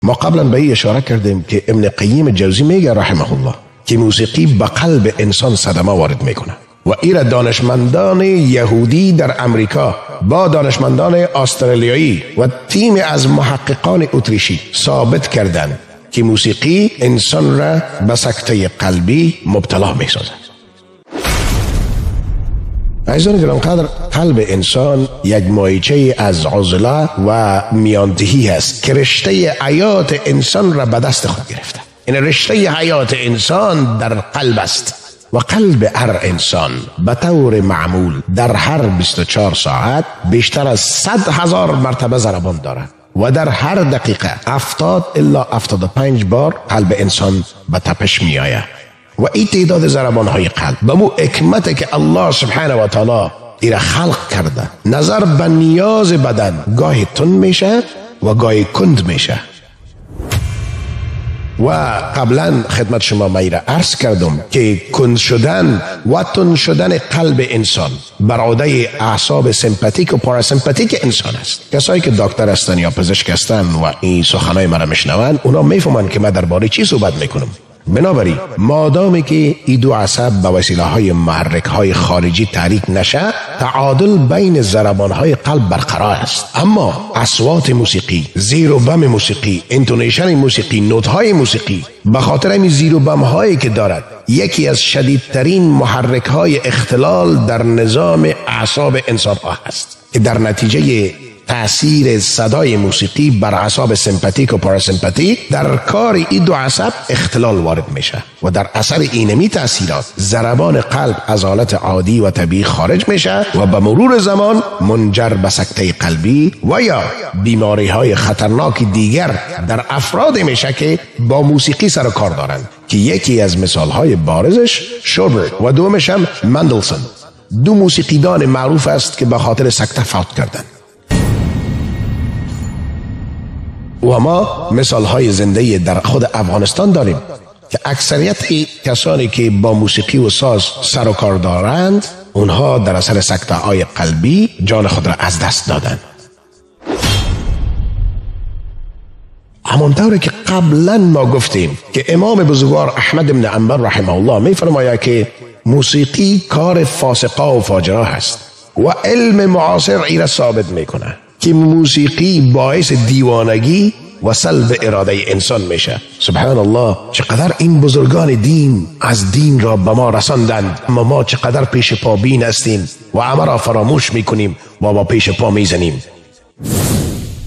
ما قبلا به این اشاره کردیم که ابن قیم الجوزی میگه رحمه الله که موسیقی به قلب انسان صدمه وارد میکنه و ایره دانشمندان یهودی در امریکا با دانشمندان استرالیایی و تیم از محققان اتریشی ثابت کردند که موسیقی انسان را به سکته قلبی مبتلا میسازد. عزیزان گرانقدر، قلب انسان یک مایچه از عضله و میاندهی است که رشته حیات انسان را به دست خود گرفته. این رشته حیات انسان در قلب است و قلب هر انسان به طور معمول در هر 24 ساعت بیشتر از 100,000 مرتبه ضربان دارد و در هر دقیقه 70 الی 75 بار قلب انسان به تپش می آید و این تعداد ضربان های قلب به مو حکمت که الله سبحانه و تعالی ایره خلق کرده. نظر به نیاز بدن گاهی تند میشه و گاهی کند میشه و قبلا خدمت شما میره عرض کردم که کند شدن و تند شدن قلب انسان بر عهده اعصاب سمپاتیک و پاراسمپاتیک انسان است. کسایی که دکتر هستن یا پزشک هستن و این سخنای مرا میشنون اونا میفهمن که من درباره چی صحبت میکنم. بنابراین مادامی که این دو عصب به وسیله های محرک های خارجی تحریک نشه، تعادل بین ضربان های قلب برقرار است. اما اصوات موسیقی، زیر و بم موسیقی، انتونیشن موسیقی، نوت های موسیقی به خاطر این زیر و بم هایی که دارد یکی از شدیدترین محرک های اختلال در نظام اعصاب انسان ها است که در نتیجه تأثیر صدای موسیقی بر اعصاب سمپاتیک و پاراسمپاتیک در کار این دو عصب اختلال وارد میشه و در اثر اینمی تأثیرات ضربان قلب از حالت عادی و طبیعی خارج میشه و به مرور زمان منجر به سکته قلبی و یا بیماری های خطرناک دیگر در افراد میشه که با موسیقی سر و کار دارند که یکی از مثال های بارزش شوبرت و دومش هم مندلسون، دو موسیقیدان معروف است که به خاطر سکته فوت کردند. و ما مثال های زنده در خود افغانستان داریم که اکثریت کسانی که با موسیقی و ساز سر و کار دارند اونها در اثر سکته های قلبی جان خود را از دست دادند. همانطور که قبلا ما گفتیم که امام بزرگوار احمد بن حنبل رحمه الله می فرماید که موسیقی کار فاسقا و فاجرا است و علم معاصر ایره ثابت میکنه که موسیقی باعث دیوانگی و سلب اراده انسان میشه. سبحان الله، چقدر این بزرگان دین از دین را به ما رساندند، اما ما چقدر پیش پا بین هستیم و همه را فراموش میکنیم و با پیش پا میزنیم.